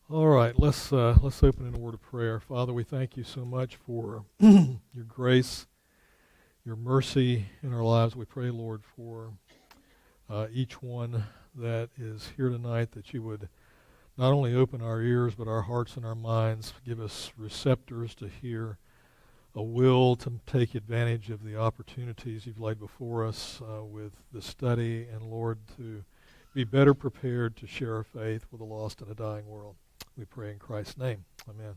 All right, let's open in a word of prayer. Father, we thank you so much for your grace, your mercy in our lives. We pray, Lord, for each one that is here tonight, that you would not only open our ears, but our hearts and our minds, give us receptors to hear, a will to take advantage of the opportunities you've laid before us with the study, and Lord, to be better prepared to share our faith with a lost and a dying world. We pray in Christ's name. Amen.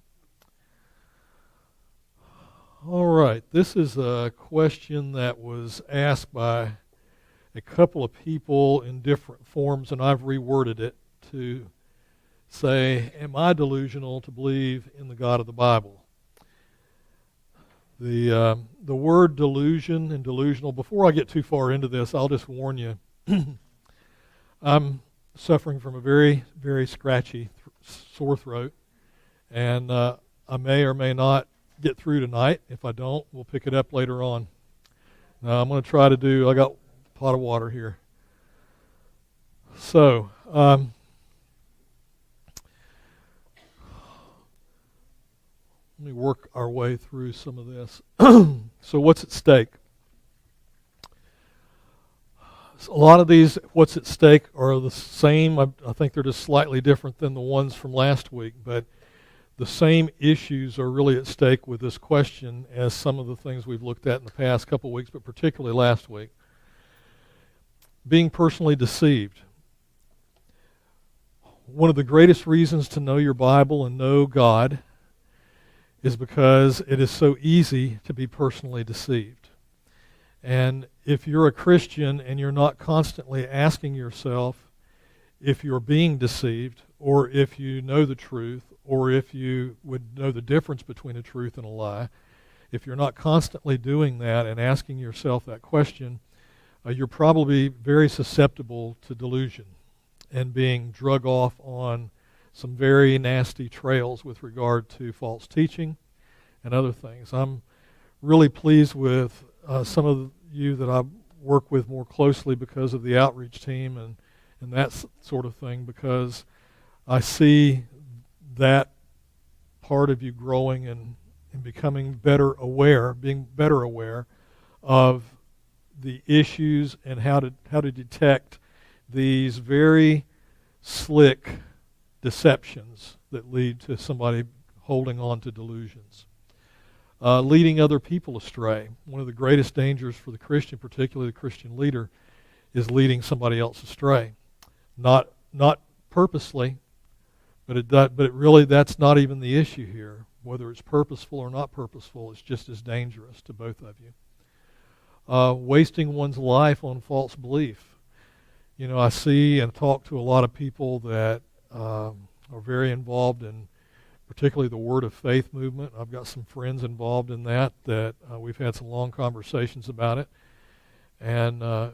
All right. This is a question that was asked by a couple of people in different forms, and I've reworded it to say, am I delusional to believe in the God of the Bible? The word delusion and delusional, before I get too far into this, I'll just warn you, I'm suffering from a very, very scratchy sore throat, and I may or may not get through tonight. If I don't, we'll pick it up later on. Now I'm going to try to I got a pot of water here. So, let me work our way through some of this. So what's at stake? A lot of these, what's at stake, are the same. I think they're just slightly different than the ones from last week, but the same issues are really at stake with this question as some of the things we've looked at in the past couple of weeks, but particularly last week. Being personally deceived. One of the greatest reasons to know your Bible and know God is because it is so easy to be personally deceived. And if you're a Christian and you're not constantly asking yourself if you're being deceived, or if you know the truth, or if you would know the difference between a truth and a lie, if you're not constantly doing that and asking yourself that question, you're probably very susceptible to delusion and being drug off on some very nasty trails with regard to false teaching and other things. I'm really pleased with some of you that I work with more closely because of the outreach team and that sort of thing, because I see that part of you growing and becoming better aware, being better aware of the issues and how to detect these very slick deceptions that lead to somebody holding on to delusions. Leading other people astray. One of the greatest dangers for the Christian, particularly the Christian leader, is leading somebody else astray. Not purposely, but really that's not even the issue here. Whether it's purposeful or not purposeful, it's just as dangerous to both of you. Wasting one's life on false belief. You know, I see and talk to a lot of people that are very involved in particularly the Word of Faith movement. I've got some friends involved in that we've had some long conversations about it. And the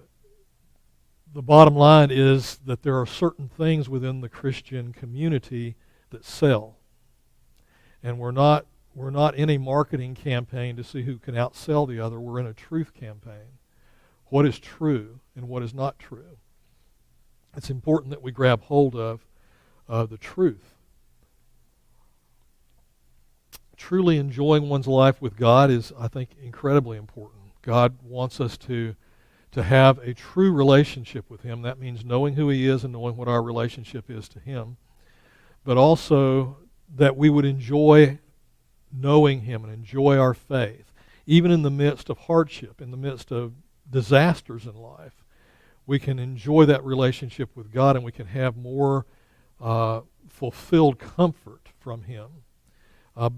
bottom line is that there are certain things within the Christian community that sell. And we're not in a marketing campaign to see who can outsell the other. We're in a truth campaign. What is true and what is not true? It's important that we grab hold of the truth. Truly enjoying one's life with God is, I think, incredibly important. God wants us to have a true relationship with Him. That means knowing who He is and knowing what our relationship is to Him. But also that we would enjoy knowing Him and enjoy our faith. Even in the midst of hardship, in the midst of disasters in life, we can enjoy that relationship with God, and we can have more fulfilled comfort from Him.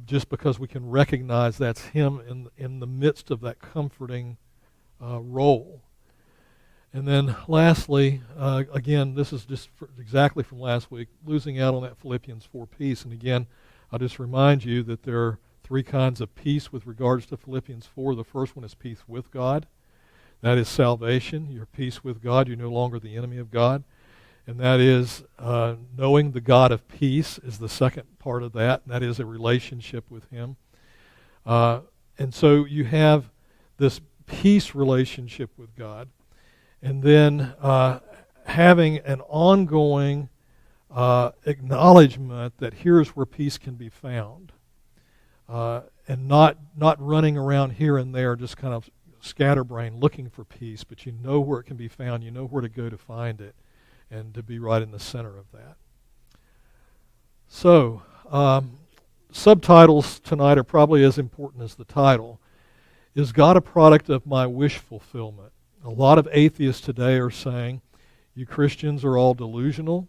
Just because we can recognize that's Him in the midst of that comforting role. And then lastly, again, this is just exactly from last week, losing out on that Philippians 4 peace. And again, I'll just remind you that there are three kinds of peace with regards to Philippians 4. The first one is peace with God. That is salvation. Your peace with God. You're no longer the enemy of God. And that is knowing the God of peace is the second part of that. And that is a relationship with Him. And so you have this peace relationship with God. And then having an ongoing acknowledgement that here's where peace can be found, and not running around here and there just kind of scatterbrain looking for peace, but you know where it can be found, you know where to go to find it, and to be right in the center of that. So, subtitles tonight are probably as important as the title. Is God a product of my wish fulfillment? A lot of atheists today are saying, you Christians are all delusional.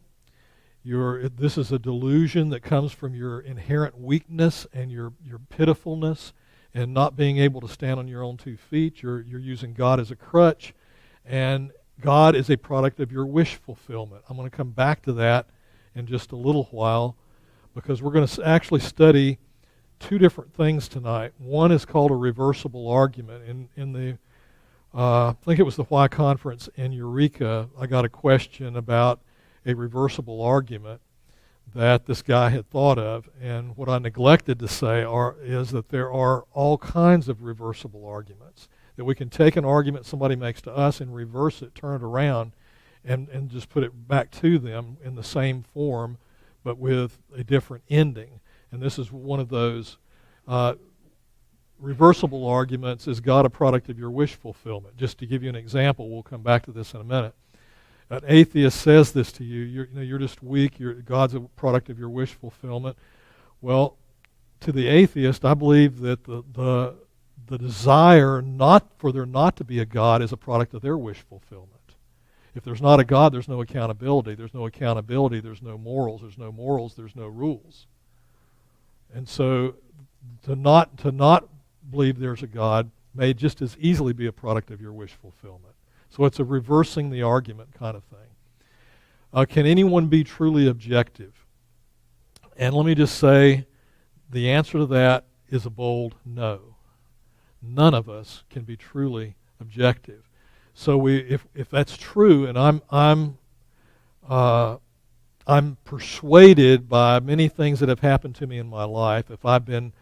This is a delusion that comes from your inherent weakness and your pitifulness and not being able to stand on your own 2 feet. You're using God as a crutch, and God is a product of your wish fulfillment. I'm going to come back to that in just a little while, because we're going to actually study 2 different things tonight. One is called a reversible argument. In the I think it was the Why Conference in Eureka, I got a question about a reversible argument that this guy had thought of, and what I neglected to say is that there are all kinds of reversible arguments, that we can take an argument somebody makes to us and reverse it, turn it around, and just put it back to them in the same form, but with a different ending. And this is one of those reversible arguments. Is God a product of your wish fulfillment? Just to give you an example, we'll come back to this in a minute. An atheist says this to you, you're just weak, God's a product of your wish fulfillment. Well, to the atheist, I believe that the desire for there not to be a God is a product of their wish fulfillment. If there's not a God, there's no accountability. There's no accountability, there's no morals. There's no morals, there's no rules. And so to not believe there's a God may just as easily be a product of your wish fulfillment. So it's a reversing the argument kind of thing. Can anyone be truly objective? And let me just say, the answer to that is a bold no. None of us can be truly objective. So if that's true, and I'm persuaded by many things that have happened to me in my life. If I've been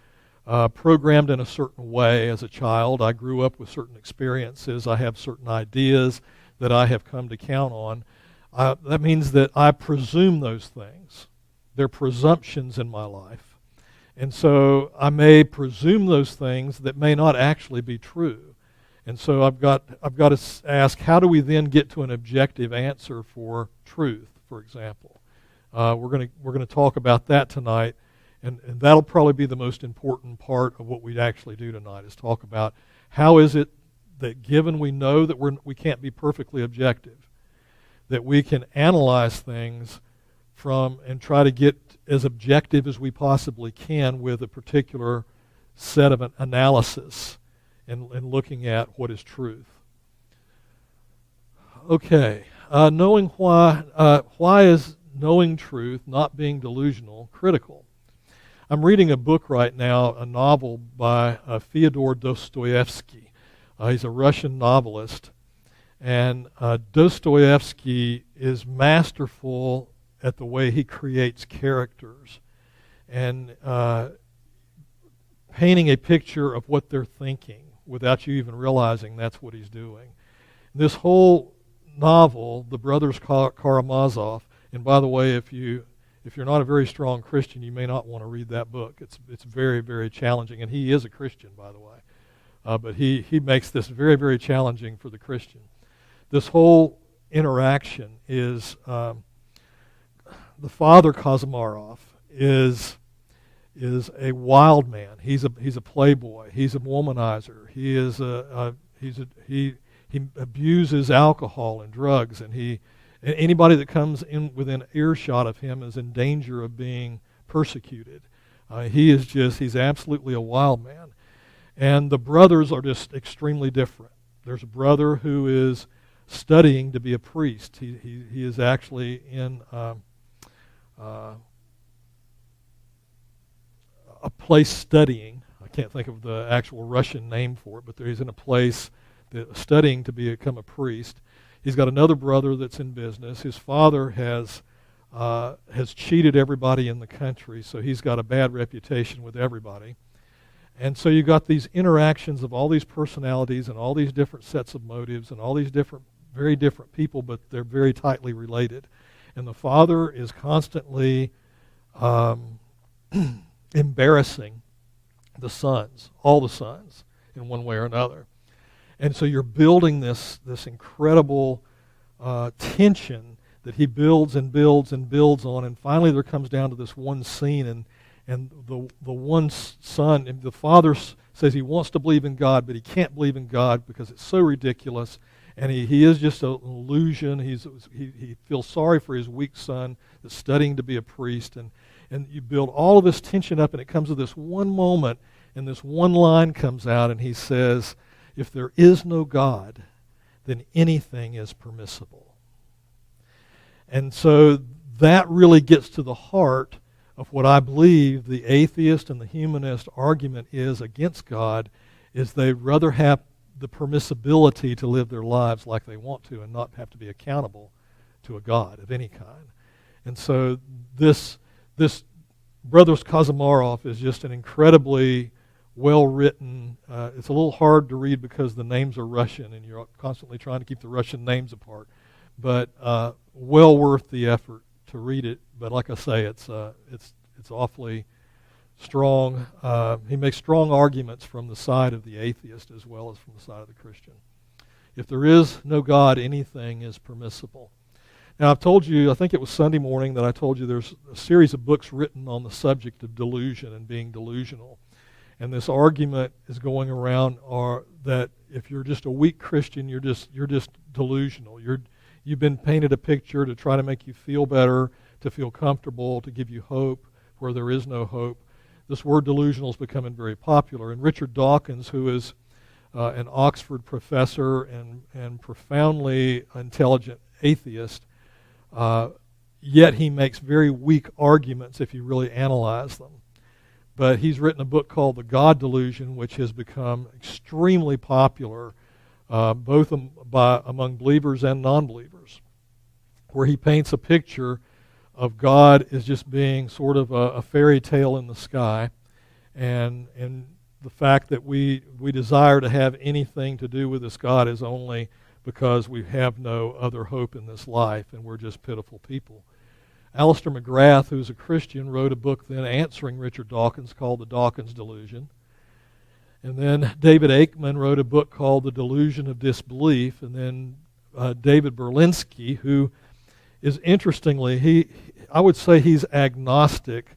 programmed in a certain way as a child, I grew up with certain experiences, I have certain ideas that I have come to count on, that means that I presume those things. They're presumptions in my life. And so I may presume those things that may not actually be true. And so I've got to ask, how do we then get to an objective answer for truth, for example? We're going to talk about that tonight, and that'll probably be the most important part of what we actually do tonight, is talk about how is it that, given we know that we can't be perfectly objective, that we can analyze things from and try to get as objective as we possibly can with a particular set of an analysis and looking at what is truth. Okay, knowing why is knowing truth, not being delusional, critical? I'm reading a book right now, a novel by Fyodor Dostoevsky. He's a Russian novelist, and Dostoevsky is masterful at the way he creates characters and painting a picture of what they're thinking without you even realizing that's what he's doing. This whole novel, The Brothers Karamazov, and by the way, if you're not a very strong Christian, you may not want to read that book. It's very, very challenging, and he is a Christian, by the way. But he makes this very, very challenging for the Christian. This whole interaction is, the father Kazamarov is a wild man. He's a playboy. He's a womanizer. He abuses alcohol and drugs, and anybody that comes in within earshot of him is in danger of being persecuted. He's absolutely a wild man. And the brothers are just extremely different. There's a brother who is studying to be a priest. He is actually in a place studying. I can't think of the actual Russian name for it, but he's in a place studying to become a priest. He's got another brother that's in business. His father has cheated everybody in the country, so he's got a bad reputation with everybody. And so you got these interactions of all these personalities and all these different sets of motives and all these very different people, but they're very tightly related. And the father is constantly embarrassing the sons, all the sons, in one way or another. And so you're building this incredible tension that he builds and builds and builds on, and finally there comes down to this one scene, and the one son, and the father says he wants to believe in God, but he can't believe in God because it's so ridiculous, and he is just an illusion. He feels sorry for his weak son that's studying to be a priest, and you build all of this tension up, and it comes to this one moment, and this one line comes out, and he says, if there is no God, then anything is permissible. And so that really gets to the heart of what I believe the atheist and the humanist argument is against God, is they'd rather have the permissibility to live their lives like they want to and not have to be accountable to a God of any kind. And so this Brothers Kazamarov is just an incredibly well-written, it's a little hard to read because the names are Russian and you're constantly trying to keep the Russian names apart, but well worth the effort to read it. But like I say, it's awfully strong. He makes strong arguments from the side of the atheist as well as from the side of the Christian. If there is no God, anything is permissible. Now, I've told you, I think it was Sunday morning that I told you there's a series of books written on the subject of delusion and being delusional. And this argument is going around that if you're just a weak Christian, you're just delusional. You've been painted a picture to try to make you feel better, to feel comfortable, to give you hope where there is no hope. This word delusional is becoming very popular. And Richard Dawkins, who is an Oxford professor and profoundly intelligent atheist, yet he makes very weak arguments if you really analyze them. But he's written a book called The God Delusion, which has become extremely popular both among believers and non-believers, where he paints a picture of God as just being sort of a fairy tale in the sky, and the fact that we desire to have anything to do with this God is only because we have no other hope in this life, and we're just pitiful people. Alistair McGrath, who's a Christian, wrote a book then answering Richard Dawkins called The Dawkins Delusion. And then David Aikman wrote a book called The Delusion of Disbelief. And then David Berlinski, who is interestingly, I would say he's agnostic,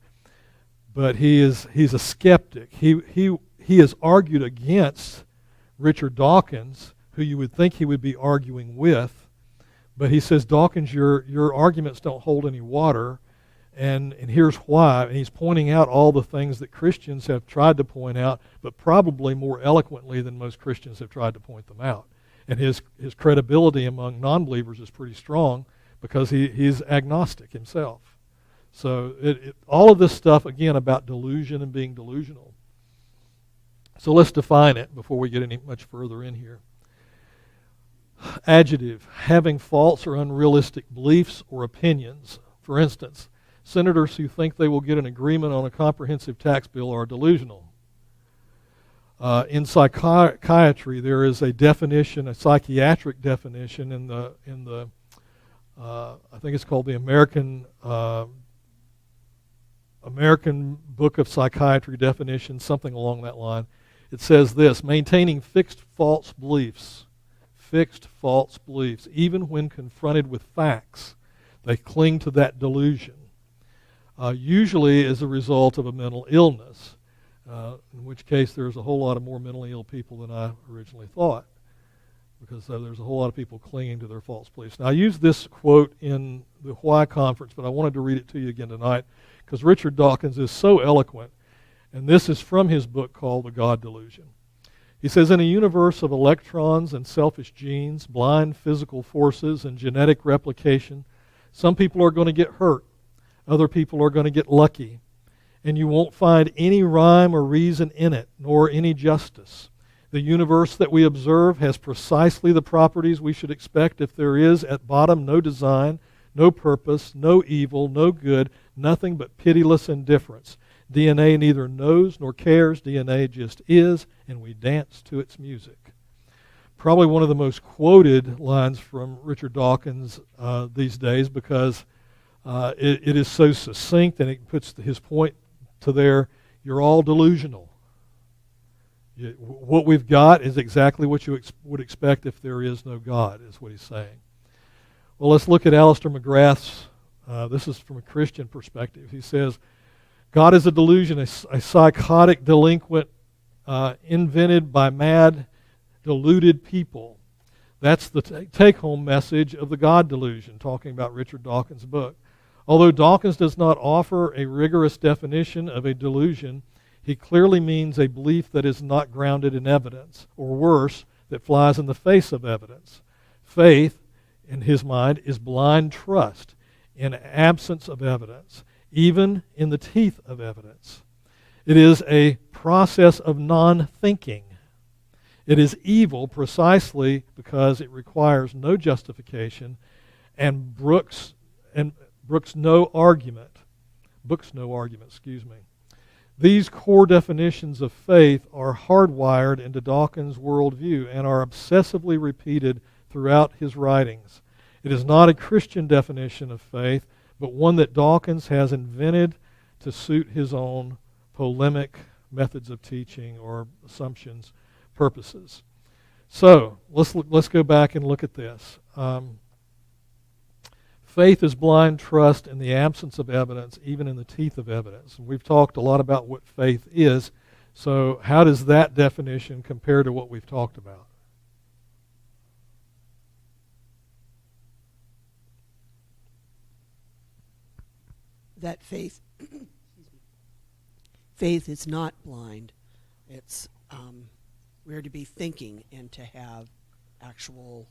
but he's a skeptic. He has argued against Richard Dawkins, who you would think he would be arguing with. But he says, Dawkins, your arguments don't hold any water, and here's why. And he's pointing out all the things that Christians have tried to point out, but probably more eloquently than most Christians have tried to point them out. And his credibility among non-believers is pretty strong because he's agnostic himself. So all of this stuff, again, about delusion and being delusional. So let's define it before we get any much further in here. Adjective, having false or unrealistic beliefs or opinions. For instance, senators who think they will get an agreement on a comprehensive tax bill are delusional. In psychiatry, there is a definition, a psychiatric definition in the I think it's called the American Book of Psychiatry definition, something along that line. It says this: maintaining fixed false beliefs, even when confronted with facts, they cling to that delusion, usually as a result of a mental illness, in which case there's a whole lot of more mentally ill people than I originally thought, because there's a whole lot of people clinging to their false beliefs. Now, I used this quote in the Hawaii conference, but I wanted to read it to you again tonight, because Richard Dawkins is so eloquent, and this is from his book called The God Delusion. He says, in a universe of electrons and selfish genes, blind physical forces, and genetic replication, some people are going to get hurt. Other people are going to get lucky. And you won't find any rhyme or reason in it, nor any justice. The universe that we observe has precisely the properties we should expect if there is, at bottom, no design, no purpose, no evil, no good, nothing but pitiless indifference. DNA neither knows nor cares. DNA just is, and we dance to its music. Probably one of the most quoted lines from Richard Dawkins these days, because It is so succinct, and it puts his point to there. You're all delusional. What we've got is exactly what you would expect if there is no God, is what he's saying. Well, let's look at Alistair McGrath's, this is from a Christian perspective. He says, God is a delusion, a psychotic delinquent invented by mad, deluded people. That's the take-home message of the God delusion, talking about Richard Dawkins' book. Although Dawkins does not offer a rigorous definition of a delusion, he clearly means a belief that is not grounded in evidence, or worse, that flies in the face of evidence. Faith, in his mind, is blind trust in absence of evidence, even in the teeth of evidence. It is a process of non-thinking. It is evil precisely because it requires no justification and brooks no argument. These core definitions of faith are hardwired into Dawkins' worldview and are obsessively repeated throughout his writings. It is not a Christian definition of faith, but one that Dawkins has invented to suit his own polemic methods of teaching or assumptions purposes. So let's go back and look at this. Faith is blind trust in the absence of evidence, even in the teeth of evidence. And we've talked a lot about what faith is. So how does that definition compare to what we've talked about? That faith is not blind. It's we're to be thinking and to have actual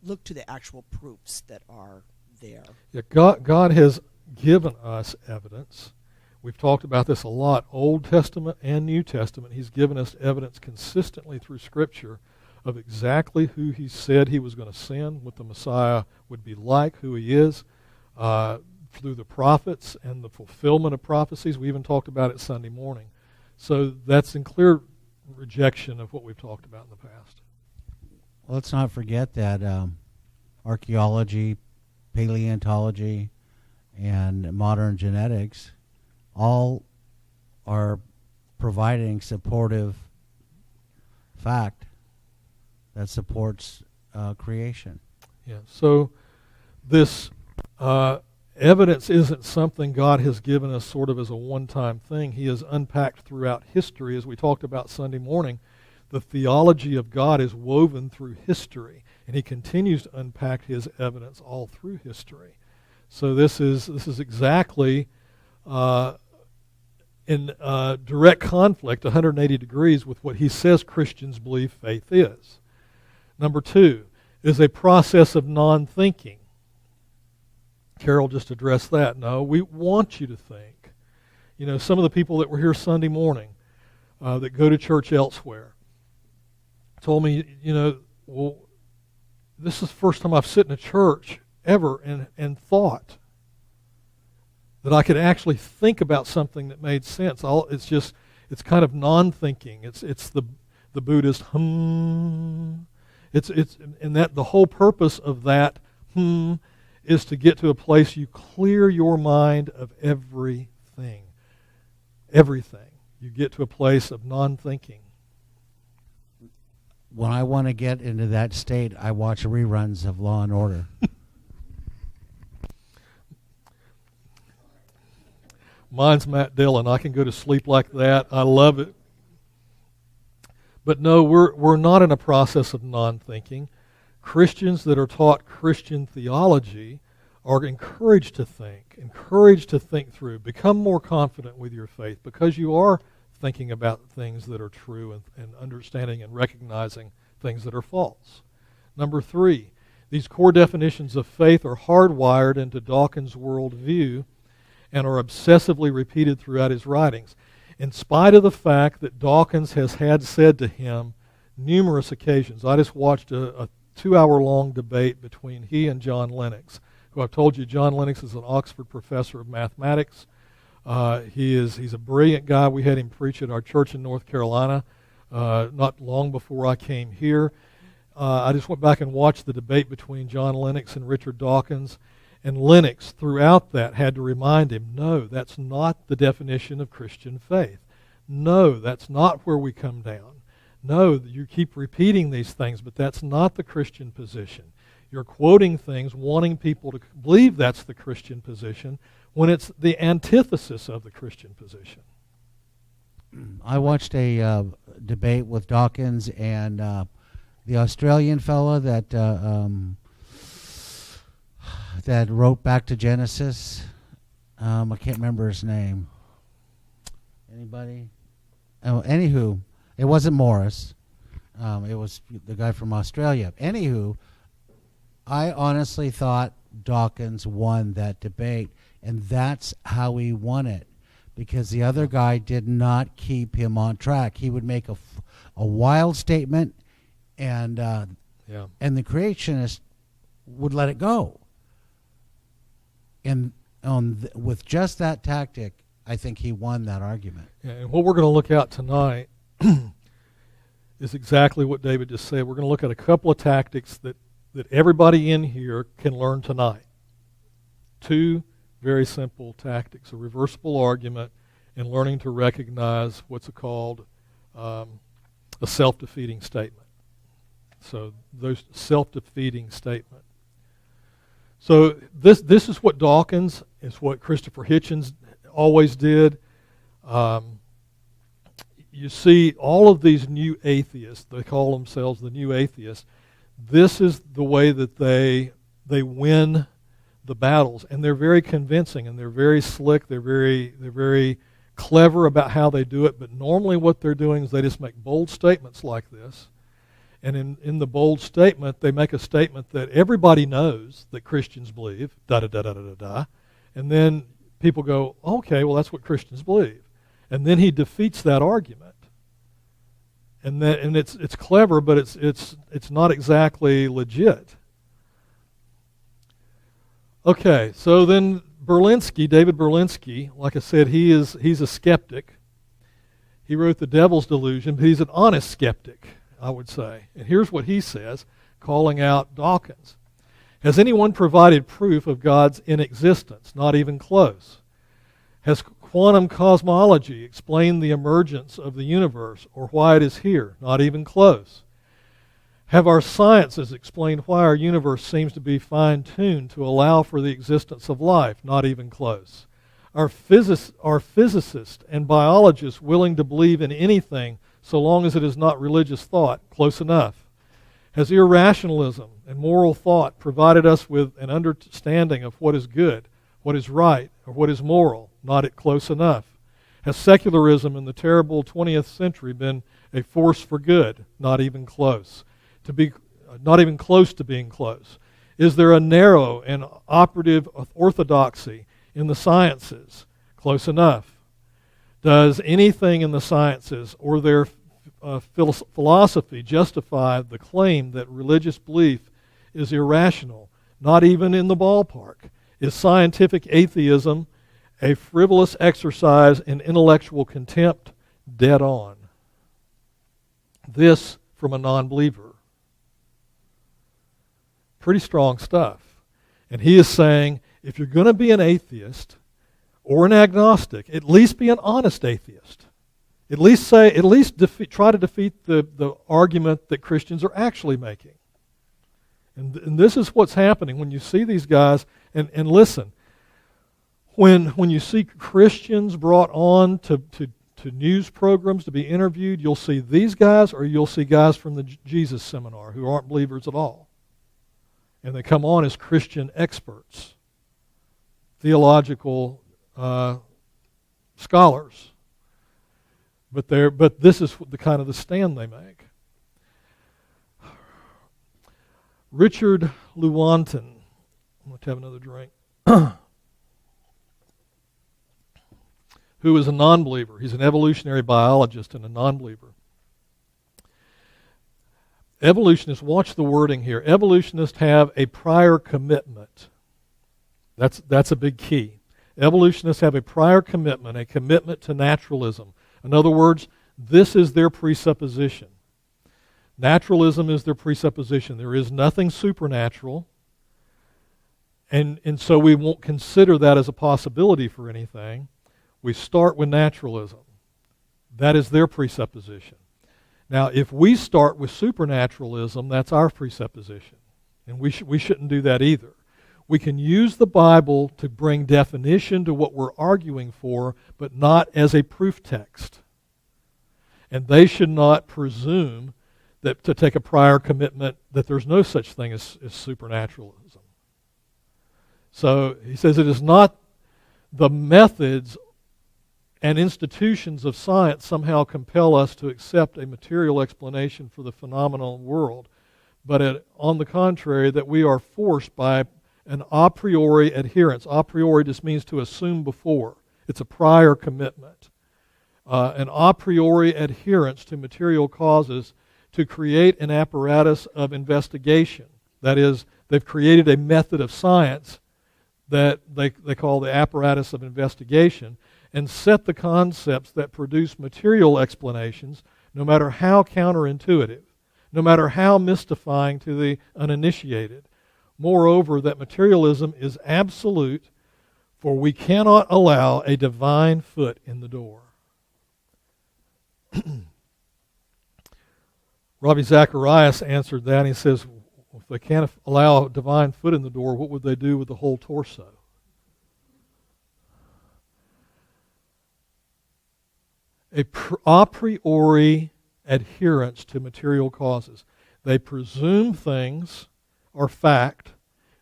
look to the actual proofs that are there. Yeah, God has given us evidence. We've talked about this a lot, Old Testament and New Testament. He's given us evidence consistently through Scripture of exactly who he said he was going to send, what the Messiah would be like, who he is, through the prophets and the fulfillment of prophecies. We even talked about it Sunday morning. So that's in clear rejection of what we've talked about in the past. Well, let's not forget that archaeology, paleontology, and modern genetics all are providing supportive fact that supports creation. Yeah. So this evidence isn't something God has given us sort of as a one-time thing. He has unpacked throughout history, as we talked about Sunday morning. The theology of God is woven through history, and he continues to unpack his evidence all through history. So this is exactly in direct conflict, 180 degrees, with what he says Christians believe faith is. Number two is a process of non-thinking. Carol just addressed that. No, we want you to think. You know, some of the people that were here Sunday morning that go to church elsewhere told me, well, this is the first time I've sit in a church ever and thought that I could actually think about something that made sense. It's kind of non-thinking. It's the Buddhist It's and that the whole purpose of that is to get to a place you clear your mind of everything. Everything. You get to a place of non-thinking. When I want to get into that state, I watch reruns of Law and Order. Mine's Matt Dillon. I can go to sleep like that. I love it. But no, we're not in a process of non-thinking. Christians that are taught Christian theology are encouraged to think through, become more confident with your faith because you are thinking about things that are true and understanding and recognizing things that are false. Number three, these core definitions of faith are hardwired into Dawkins' worldview and are obsessively repeated throughout his writings, in spite of the fact that Dawkins has had said to him numerous occasions. I just watched a 2-hour-long debate between he and John Lennox, who I've told you John Lennox is an Oxford professor of mathematics. He's a brilliant guy. We had him preach at our church in North Carolina not long before I came here. I just went back and watched the debate between John Lennox and Richard Dawkins, And Lennox, throughout that, had to remind him, no, that's not the definition of Christian faith. No, that's not where we come down. No, you keep repeating these things, but that's not the Christian position. You're quoting things, wanting people to believe that's the Christian position, when it's the antithesis of the Christian position. I watched a debate with Dawkins and the Australian fellow that that wrote back to Genesis. I can't remember his name. Anybody? Oh, anywho, it wasn't Morris. It was the guy from Australia. Anywho, I honestly thought Dawkins won that debate, and that's how he won it, because the other guy did not keep him on track. He would make a wild statement, and the creationist would let it go. And with just that tactic, I think he won that argument. Yeah, and what we're going to look at tonight is exactly what David just said. We're going to look at a couple of tactics that everybody in here can learn tonight. Two very simple tactics: a reversible argument and learning to recognize what's called a self-defeating statement. So those self-defeating statement. So this is what Dawkins, is what Christopher Hitchens always did. You see all of these new atheists, they call themselves the new atheists. This is the way that they win the battles, and they're very convincing, and they're very slick, they're very clever about how they do it, but normally what they're doing is they just make bold statements like this. And in the bold statement, they make a statement that everybody knows that Christians believe, da-da-da-da-da-da, and then people go, okay, well, that's what Christians believe. And then he defeats that argument. And it's clever, but it's not exactly legit. Okay, so then David Berlinski, like I said, he's a skeptic. He wrote The Devil's Delusion, but he's an honest skeptic, I would say. And here's what he says, calling out Dawkins. Has anyone provided proof of God's inexistence? Not even close. Has quantum cosmology explained the emergence of the universe or why it is here? Not even close. Have our sciences explained why our universe seems to be fine-tuned to allow for the existence of life? Not even close. Are physicists and biologists willing to believe in anything so long as it is not religious thought? Close enough. Has irrationalism and moral thought provided us with an understanding of what is good, what is right, or what is moral? Not close enough. Has secularism in the terrible 20th century been a force for good? Not even close. Not even close to being close. Is there a narrow and operative orthodoxy in the sciences? Close enough. Does anything in the sciences or their philosophy justify the claim that religious belief is irrational? Not even in the ballpark. Is scientific atheism a frivolous exercise in intellectual contempt? Dead on. This from a non-believer. Pretty strong stuff. And he is saying, if you're going to be an atheist or an agnostic, at least be an honest atheist. Try to defeat the argument that Christians are actually making. And this is what's happening when you see these guys. And listen, when you see Christians brought on to news programs to be interviewed, you'll see these guys or you'll see guys from the Jesus seminar who aren't believers at all. And they come on as Christian experts, theological scholars. But this is the kind of the stand they make. Richard Lewontin, I'm going to have another drink, who is a non-believer. He's an evolutionary biologist and a non-believer. Evolutionists, watch the wording here. Evolutionists have a prior commitment. That's a big key. Evolutionists have a prior commitment, a commitment to naturalism. In other words, this is their presupposition. Naturalism is their presupposition. There is nothing supernatural, And so we won't consider that as a possibility for anything. We start with naturalism. That is their presupposition. Now, if we start with supernaturalism, that's our presupposition. And we shouldn't do that either. We can use the Bible to bring definition to what we're arguing for, but not as a proof text. And they should not presume that to take a prior commitment that there's no such thing as supernaturalism. So he says it is not the methods and institutions of science somehow compel us to accept a material explanation for the phenomenal world, but on the contrary, that we are forced by an a priori adherence. A priori just means to assume before. It's a prior commitment. An a priori adherence to material causes to create an apparatus of investigation. That is, they've created a method of science that they call the apparatus of investigation, and set the concepts that produce material explanations, no matter how counterintuitive, no matter how mystifying to the uninitiated. Moreover, that materialism is absolute, for we cannot allow a divine foot in the door. Ravi Zacharias answered that, and he says, if they can't allow a divine foot in the door, what would they do with the whole torso? A priori adherence to material causes. They presume things are fact.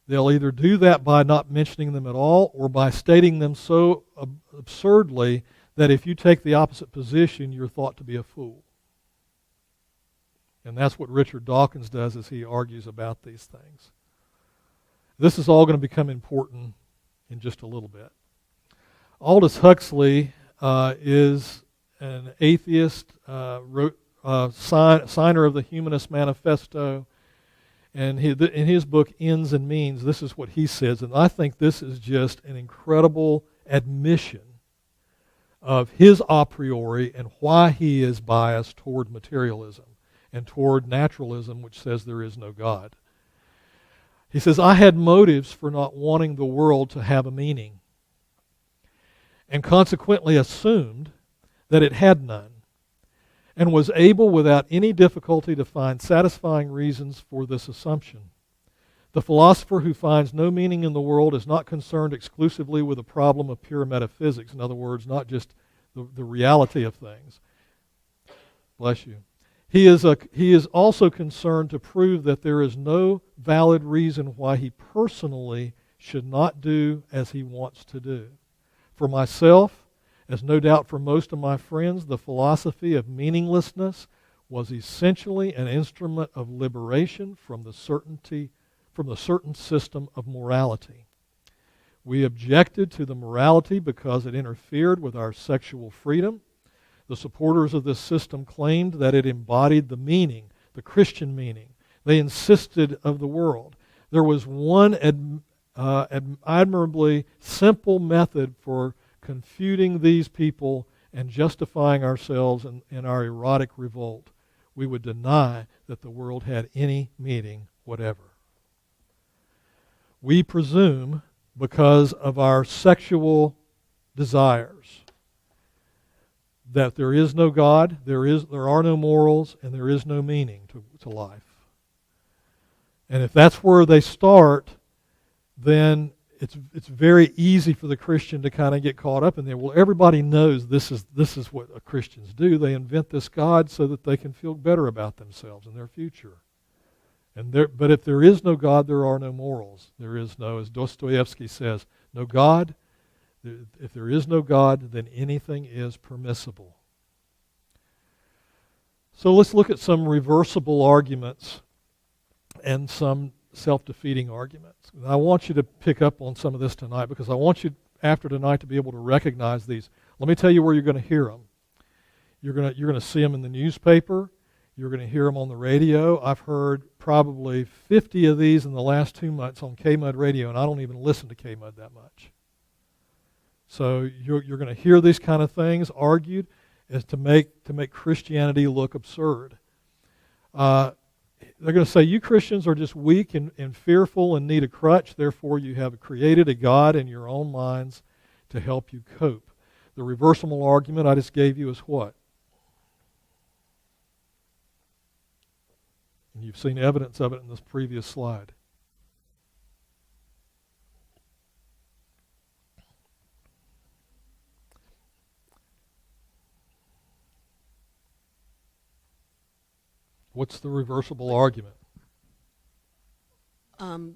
They'll either do that by not mentioning them at all or by stating them so absurdly that if you take the opposite position, you're thought to be a fool. And that's what Richard Dawkins does as he argues about these things. This is all going to become important in just a little bit. Aldous Huxley is an atheist, signer of the Humanist Manifesto, and in his book, Ends and Means, this is what he says, and I think this is just an incredible admission of his a priori and why he is biased toward materialism and toward naturalism, which says there is no God. He says, I had motives for not wanting the world to have a meaning, and consequently assumed that it had none, and was able without any difficulty to find satisfying reasons for this assumption. The philosopher who finds no meaning in the world is not concerned exclusively with the problem of pure metaphysics. In other words, not just the reality of things. Bless you. He is also concerned to prove that there is no valid reason why he personally should not do as he wants to do. For myself, as no doubt for most of my friends, the philosophy of meaninglessness was essentially an instrument of liberation from the certain system of morality. We objected to the morality because it interfered with our sexual freedom. The supporters of this system claimed that it embodied the meaning, the Christian meaning. They insisted of the world. There was one admirably simple method for confuting these people and justifying ourselves in our erotic revolt. We would deny that the world had any meaning whatever. We presume, because of our sexual desires, that there is no God, there are no morals, and there is no meaning to life. And if that's where they start, then it's very easy for the Christian to kind of get caught up in there. Well, everybody knows this is what Christians do. They invent this God so that they can feel better about themselves and their future. But if there is no God, there are no morals. There is no, as Dostoevsky says, no God. If there is no God, then anything is permissible. So let's look at some reversible arguments and some self-defeating arguments. I want you to pick up on some of this tonight because I want you, after tonight, to be able to recognize these. Let me tell you where you're going to hear them. You're going to see them in the newspaper. You're going to hear them on the radio. I've heard probably 50 of these in the last 2 months on KMUD radio, and I don't even listen to KMUD that much. So you're going to hear these kind of things argued as to make Christianity look absurd. they're going to say, you Christians are just weak and fearful and need a crutch, therefore you have created a God in your own minds to help you cope. The reversible argument I just gave you is what? And you've seen evidence of it in this previous slide. What's the reversible argument? No,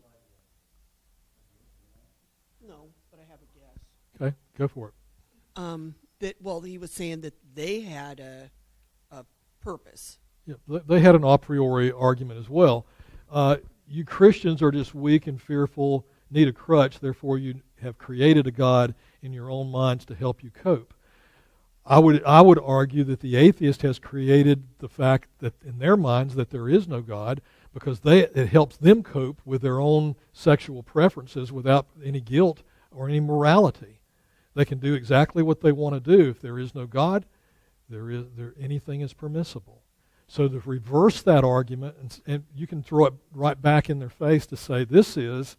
but I have a guess. Okay, go for it. He was saying that they had a purpose. Yeah, they had an a priori argument as well. You Christians are just weak and fearful, need a crutch, therefore you have created a God in your own minds to help you cope. I would argue that the atheist has created the fact that in their minds that there is no God, because it helps them cope with their own sexual preferences without any guilt or any morality. They can do exactly what they want to do. If there is no God, anything is permissible. So to reverse that argument, and you can throw it right back in their face to say, this is,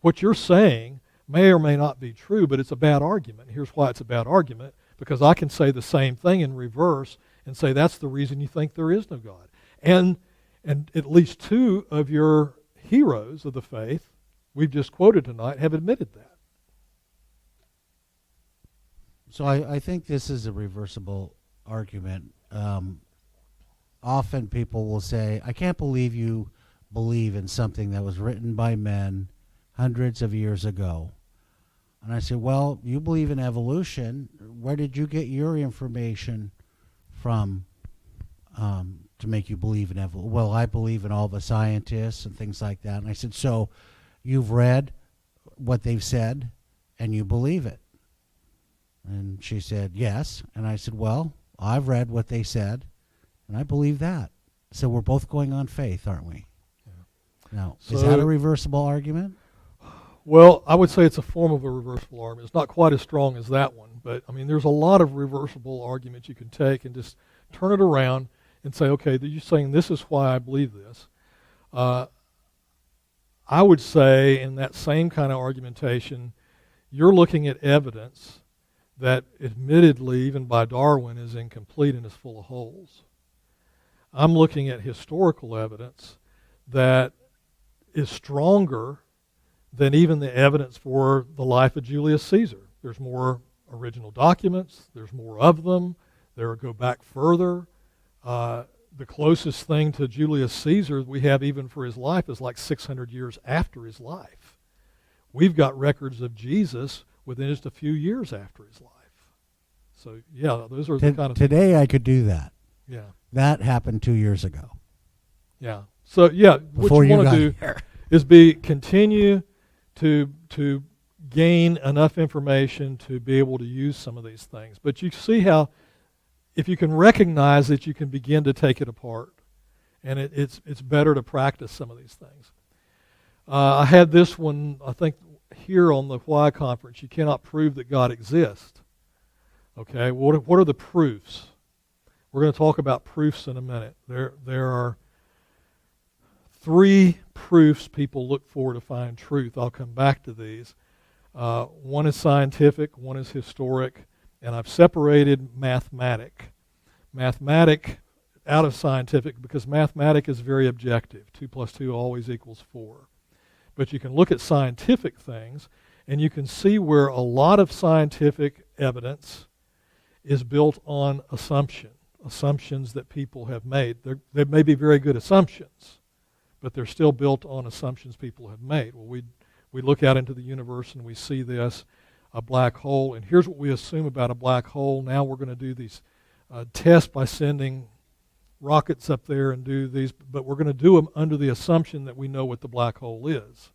what you're saying may or may not be true, but it's a bad argument. Here's why it's a bad argument. Because I can say the same thing in reverse and say that's the reason you think there is no God. And at least two of your heroes of the faith we've just quoted tonight have admitted that. So I think this is a reversible argument. Often people will say, I can't believe you believe in something that was written by men hundreds of years ago. And I said, well, you believe in evolution. Where did you get your information from to make you believe in evolution? Well, I believe in all the scientists and things like that. And I said, so you've read what they've said and you believe it? And she said, yes. And I said, well, I've read what they said and I believe that. So we're both going on faith, aren't we? Yeah. Now, is that a reversible argument? Well, I would say it's a form of a reversible argument. It's not quite as strong as that one, but I mean, there's a lot of reversible arguments you can take and just turn it around and say, okay, you're saying this is why I believe this. I would say in that same kind of argumentation, you're looking at evidence that admittedly, even by Darwin, is incomplete and is full of holes. I'm looking at historical evidence that is stronger than even the evidence for the life of Julius Caesar. There's more original documents. There's more of them. They go back further. The closest thing to Julius Caesar we have even for his life is like 600 years after his life. We've got records of Jesus within just a few years after his life. So, yeah, those are the kind of Today I could do that. Yeah. That happened 2 years ago. Yeah. So, yeah, what you want to do is continue to gain enough information to be able to use some of these things. But you see how if you can recognize it, you can begin to take it apart. And it's better to practice some of these things. I had this one, I think, here on the Why conference. You cannot prove that God exists. Okay, what are the proofs? We're going to talk about proofs in a minute. There are 3 proofs people look for to find truth. I'll come back to these. One is scientific, one is historic, and I've separated mathematic. Mathematic out of scientific because mathematic is very objective. 2 plus 2 always equals 4. But you can look at scientific things and you can see where a lot of scientific evidence is built on assumptions that people have made. They may be very good assumptions, but they're still built on assumptions people have made. Well, we look out into the universe and we see this, a black hole, and here's what we assume about a black hole. Now we're going to do these tests by sending rockets up there and do these, but we're going to do them under the assumption that we know what the black hole is.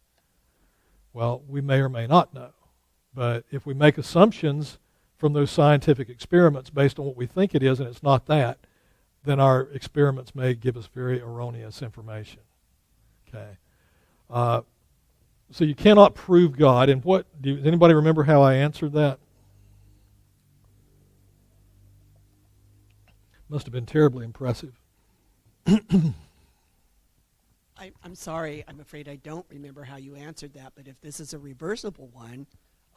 Well, we may or may not know, but if we make assumptions from those scientific experiments based on what we think it is and it's not that, then our experiments may give us very erroneous information. Okay. So you cannot prove God. And does anybody remember how I answered that? Must have been terribly impressive. I'm sorry. I'm afraid I don't remember how you answered that. But if this is a reversible one,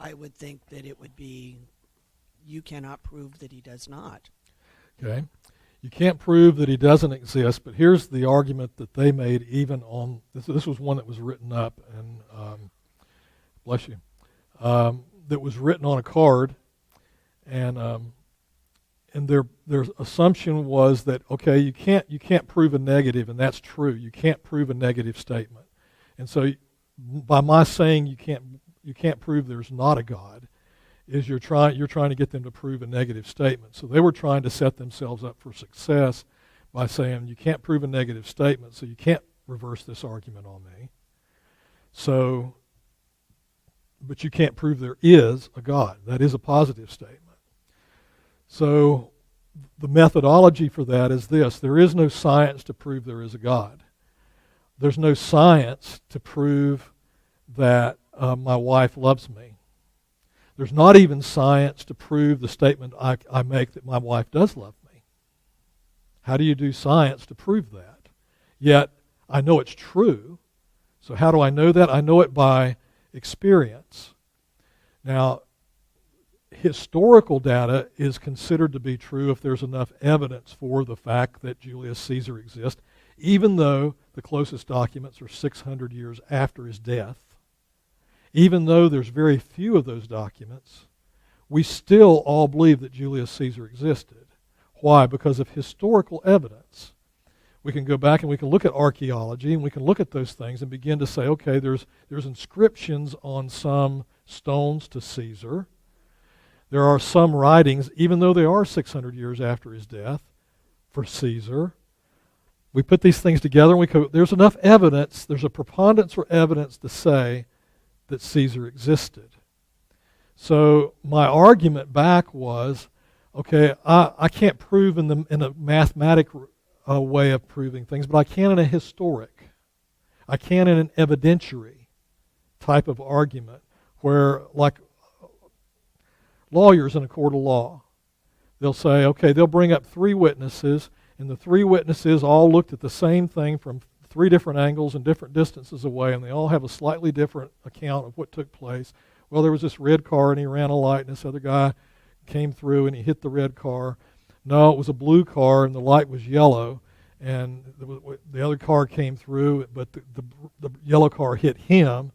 I would think that it would be, you cannot prove that he does not. Okay. You can't prove that he doesn't exist, but here's the argument that they made even on, this was one that was written up, and bless you, that was written on a card, and their assumption was that, okay, you can't prove a negative, and that's true. You can't prove a negative statement. And so by my saying you can't prove there's not a God, is you're trying to get them to prove a negative statement. So they were trying to set themselves up for success by saying you can't prove a negative statement, so you can't reverse this argument on me. So, but you can't prove there is a God. That is a positive statement. So the methodology for that is this. There is no science to prove there is a God. There's no science to prove that my wife loves me. There's not even science to prove the statement I make that my wife does love me. How do you do science to prove that? Yet, I know it's true. So how do I know that? I know it by experience. Now, historical data is considered to be true if there's enough evidence for the fact that Julius Caesar exists, even though the closest documents are 600 years after his death. Even though there's very few of those documents, we still all believe that Julius Caesar existed. Why? Because of historical evidence. We can go back and we can look at archaeology and we can look at those things and begin to say, okay, there's inscriptions on some stones to Caesar. There are some writings, even though they are 600 years after his death, for Caesar. We put these things together and there's enough evidence, there's a preponderance or evidence to say that Caesar existed. So my argument back was, okay, I can't prove in a mathematical way of proving things, but I can in a historic. I can in an evidentiary type of argument where, like lawyers in a court of law, they'll say, okay, they'll bring up 3 witnesses, and the 3 witnesses all looked at the same thing from 3 different angles and different distances away, and they all have a slightly different account of what took place. Well, there was this red car, and he ran a light, and this other guy came through, and he hit the red car. No, it was a blue car, and the light was yellow, and the other car came through, but the yellow car hit him.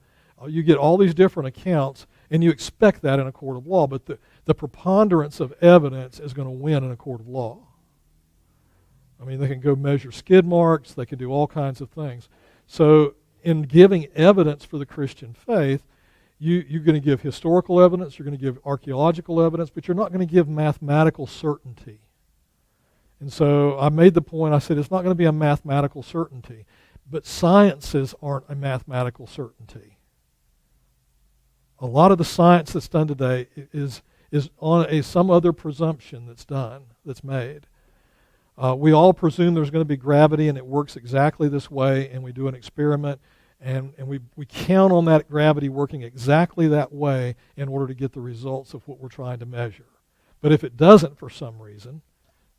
You get all these different accounts, and you expect that in a court of law, but the preponderance of evidence is going to win in a court of law. I mean, they can go measure skid marks. They can do all kinds of things. So in giving evidence for the Christian faith, you're going to give historical evidence, you're going to give archaeological evidence, but you're not going to give mathematical certainty. And so I made the point, I said it's not going to be a mathematical certainty, but sciences aren't a mathematical certainty. A lot of the science that's done today is on some other presumption that's made. We all presume there's going to be gravity and it works exactly this way, and we do an experiment, and we count on that gravity working exactly that way in order to get the results of what we're trying to measure. But if it doesn't for some reason,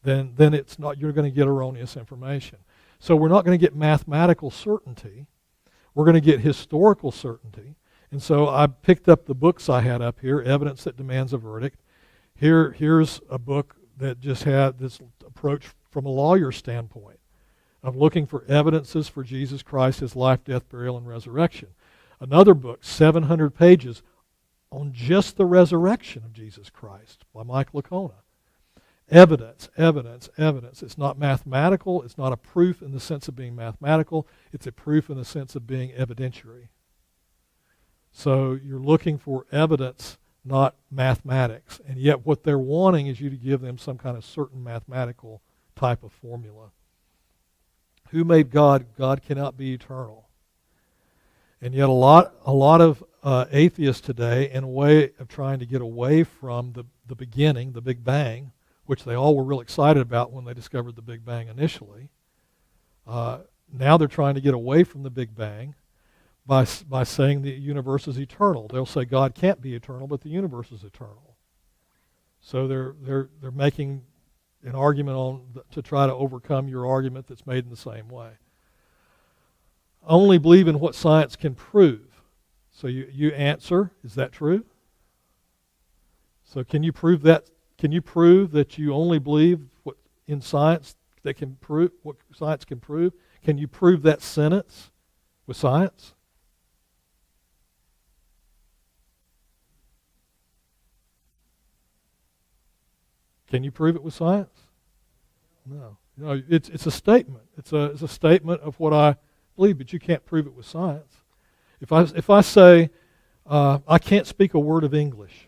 then it's not, you're going to get erroneous information. So we're not going to get mathematical certainty. We're going to get historical certainty. And so I picked up the books I had up here, Evidence That Demands a Verdict. Here's a book that just had this approach from a lawyer's standpoint of looking for evidences for Jesus Christ, his life, death, burial, and resurrection. Another book, 700 pages, on just the resurrection of Jesus Christ by Mike Lacona. Evidence, evidence, evidence. It's not mathematical. It's not a proof in the sense of being mathematical. It's a proof in the sense of being evidentiary. So you're looking for evidence, not mathematics. And yet what they're wanting is you to give them some kind of certain mathematical type of formula. Who made God? God cannot be eternal. And yet a lot of atheists today, in a way of trying to get away from the beginning, the Big Bang, which they all were real excited about when they discovered the Big Bang initially, now they're trying to get away from the Big Bang by saying the universe is eternal. They'll say God can't be eternal, but the universe is eternal. So they're making an argument to try to overcome your argument that's made in the same way. only believe in what science can prove. So you answer, is that true? So can you prove that? Can you prove that you only believe what in science that can prove what science can prove? Can you prove that sentence with science? Can you prove it with science? No. No, it's a statement. It's a statement of what I believe, but you can't prove it with science. If I say I can't speak a word of English,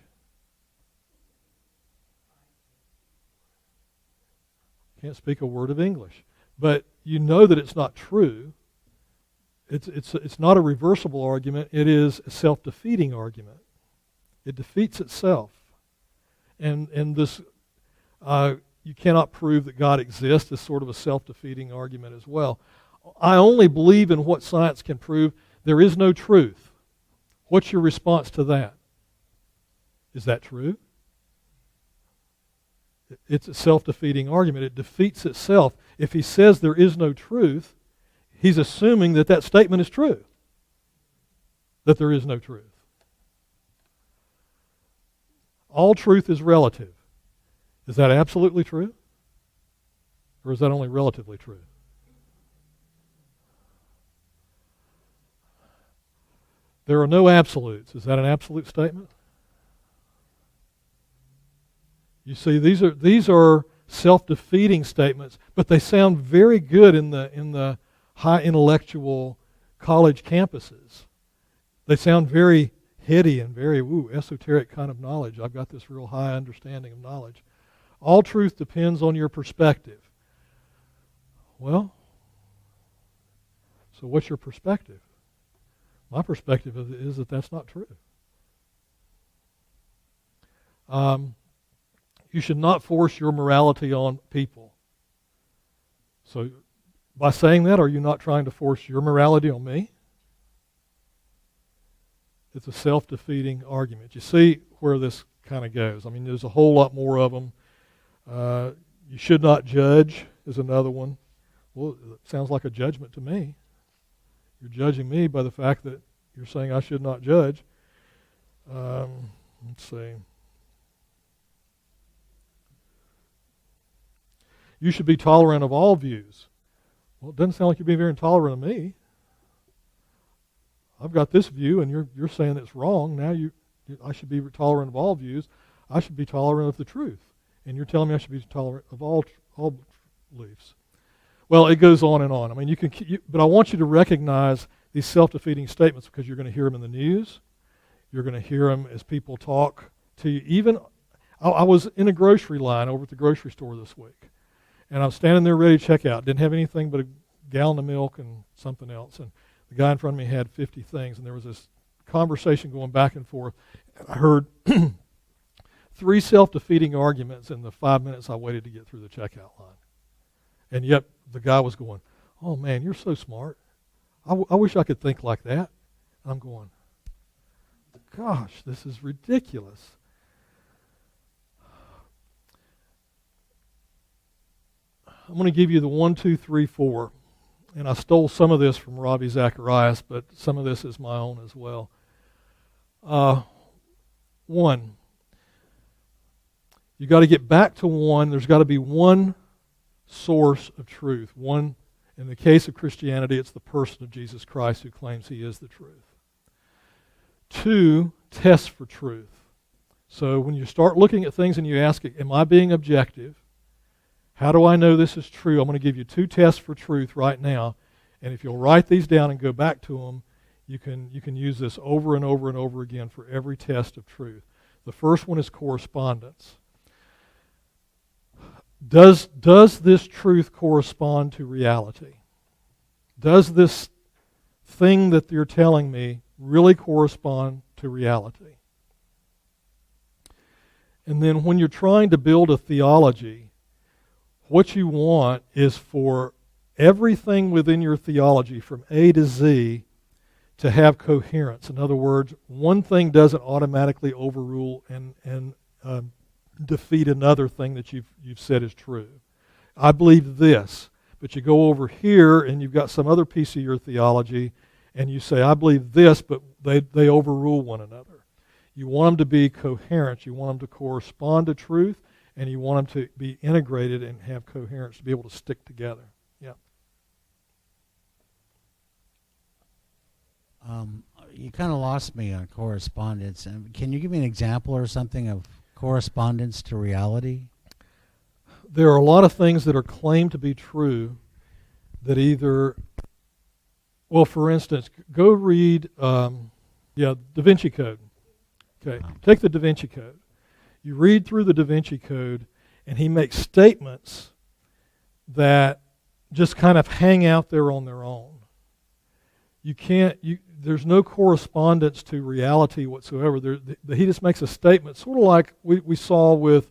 can't speak a word of English, but you know that it's not true. It's not a reversible argument. It is a self-defeating argument. It defeats itself, and this. You cannot prove that God exists is sort of a self-defeating argument as well. I only believe in what science can prove. There is no truth. What's your response to that? Is that true? It's a self-defeating argument. It defeats itself. If he says there is no truth, he's assuming that that statement is true, that there is no truth. All truth is relative. Is that absolutely true? Or is that only relatively true? There are no absolutes. Is that an absolute statement? You see, these are self-defeating statements, but they sound very good in the high intellectual college campuses. They sound very heady and very esoteric kind of knowledge. I've got this real high understanding of knowledge. All truth depends on your perspective. Well, so what's your perspective? My perspective is that that's not true. You should not force your morality on people. So by saying that, are you not trying to force your morality on me? It's a self-defeating argument. You see where this kind of goes. I mean, there's a whole lot more of them. You should not judge is another one. Well, it sounds like a judgment to me. You're judging me by the fact that you're saying I should not judge. Let's see. You should be tolerant of all views. Well, it doesn't sound like you're being very intolerant of me. I've got this view, and you're saying it's wrong. Now I should be tolerant of all views. I should be tolerant of the truth. And you're telling me I should be tolerant of all beliefs. Well, it goes on and on. I mean, but I want you to recognize these self-defeating statements because you're going to hear them in the news. You're going to hear them as people talk to you. Even, I was in a grocery line over at the grocery store this week, and I'm standing there ready to check out. Didn't have anything but a gallon of milk and something else, and the guy in front of me had 50 things, and there was this conversation going back and forth. And I heard 3 self-defeating arguments in the 5 minutes I waited to get through the checkout line. And yet the guy was going, oh man, you're so smart. I wish I could think like that. I'm going, gosh, this is ridiculous. I'm going to give you the 1, 2, 3, 4. And I stole some of this from Ravi Zacharias, but some of this is my own as well. 1. You got to get back to one. There's got to be one source of truth. One, in the case of Christianity, it's the person of Jesus Christ who claims he is the truth. 2, tests for truth. So when you start looking at things and you ask, am I being objective? How do I know this is true? I'm going to give you 2 tests for truth right now. And if you'll write these down and go back to them, you can use this over and over and over again for every test of truth. The first one is correspondence. Does this truth correspond to reality? Does this thing that you're telling me really correspond to reality? And then when you're trying to build a theology, what you want is for everything within your theology from A to Z to have coherence. In other words, one thing doesn't automatically overrule and defeat another thing that you've said is true. I believe this, but you go over here and you've got some other piece of your theology, and you say, I believe this, but they overrule one another. You want them to be coherent. You want them to correspond to truth, and you want them to be integrated and have coherence, to be able to stick together. Yeah. You kind of lost me on correspondence. Can you give me an example or something of correspondence to reality? There are a lot of things that are claimed to be true that either, well, for instance, go read, Da Vinci Code. Okay, take the Da Vinci Code. You read through the Da Vinci Code, and he makes statements that just kind of hang out there on their own. There's no correspondence to reality whatsoever. He just makes a statement, sort of like we saw with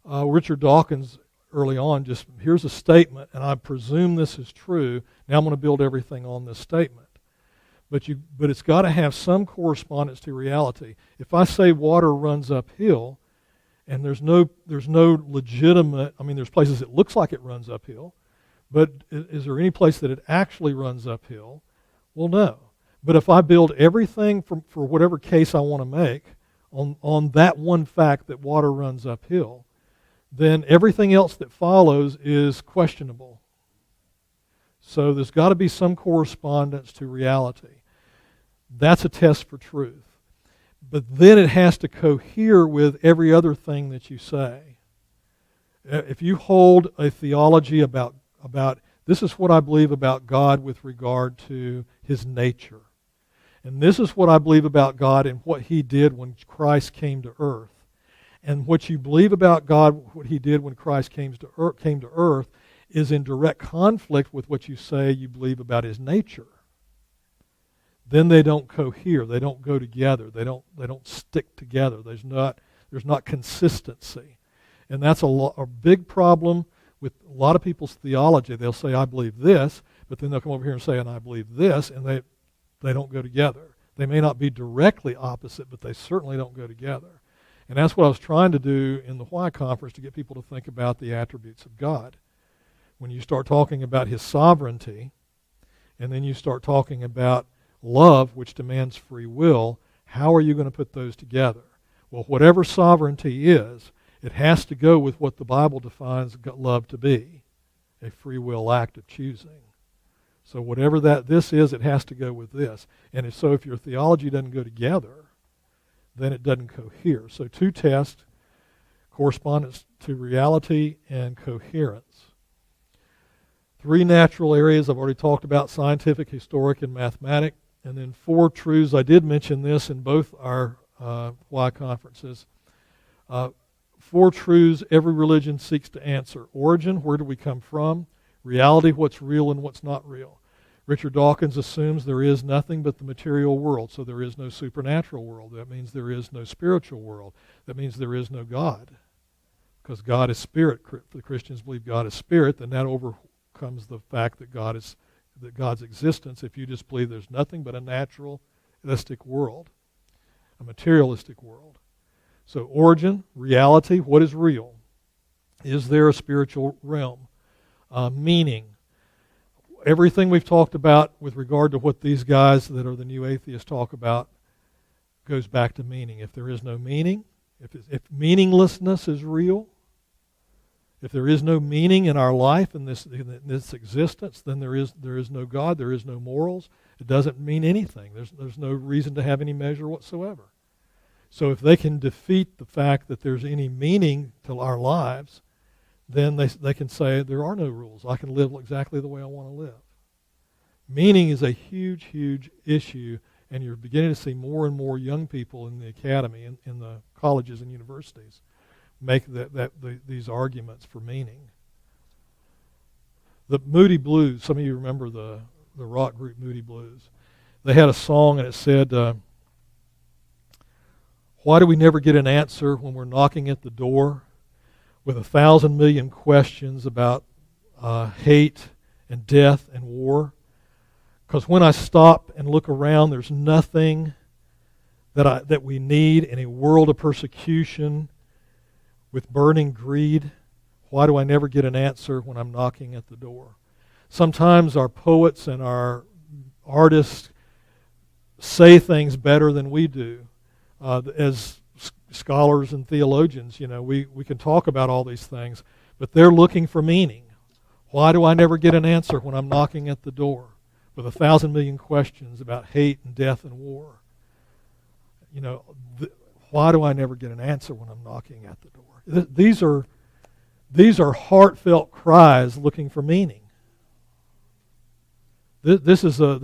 Richard Dawkins early on. Just, here's a statement, and I presume this is true. Now I'm going to build everything on this statement. But it's got to have some correspondence to reality. If I say water runs uphill, and there's no legitimate, there's places it looks like it runs uphill, but is there any place that it actually runs uphill? Well, no. But if I build everything for whatever case I want to make on that one fact that water runs uphill, then everything else that follows is questionable. So there's got to be some correspondence to reality. That's a test for truth. But then it has to cohere with every other thing that you say. If you hold a theology about this is what I believe about God with regard to His nature, and this is what I believe about God and what He did when Christ came to earth, and what you believe about God, what He did when Christ came to earth, is in direct conflict with what you say you believe about His nature, then they don't cohere. They don't go together. They don't stick together. There's not consistency, and that's a big problem with a lot of people's theology. They'll say, I believe this, but then they'll come over here and say, and I believe this, and they don't go together. They may not be directly opposite, but they certainly don't go together. And that's what I was trying to do in the Why Conference, to get people to think about the attributes of God. When you start talking about His sovereignty, and then you start talking about love, which demands free will, how are you going to put those together? Well, whatever sovereignty is, it has to go with what the Bible defines love to be, a free will act of choosing. So whatever this is, it has to go with this. And if your theology doesn't go together, then it doesn't cohere. So 2 tests: correspondence to reality and coherence. 3 natural areas I've already talked about: scientific, historic, and mathematic. And then 4 truths. I did mention this in both our Why conferences. 4 truths every religion seeks to answer. Origin, where do we come from? Reality, what's real and what's not real. Richard Dawkins assumes there is nothing but the material world, so there is no supernatural world. That means there is no spiritual world. That means there is no God, because God is spirit. The Christians believe God is spirit, then that overcomes the fact that God's existence if you just believe there's nothing but a naturalistic world, a materialistic world. So origin, reality, what is real? Is there a spiritual realm? Meaning. Everything we've talked about with regard to what these guys that are the new atheists talk about goes back to meaning. If there is no meaning, if meaninglessness is real, if there is no meaning in our life, in this existence, then there is no God, there is no morals. It doesn't mean anything. There's no reason to have any measure whatsoever. So if they can defeat the fact that there's any meaning to our lives, then they can say there are no rules. I can live exactly the way I want to live. Meaning is a huge, huge issue, and you're beginning to see more and more young people in the academy, in the colleges and universities, make these arguments for meaning. The Moody Blues, some of you remember the rock group Moody Blues. They had a song and it said, why do we never get an answer when we're knocking at the door with 1,000 million questions about hate and death and war? Because when I stop and look around, there's nothing that we need in a world of persecution with burning greed. Why do I never get an answer when I'm knocking at the door? sometimes our poets and our artists say things better than we do. As scholars and theologians, we can talk about all these things, but they're looking for meaning. Why do I never get an answer when I'm knocking at the door with 1,000 million questions about hate and death and war? Why do I never get an answer when I'm knocking at the door? These are heartfelt cries looking for meaning. This is a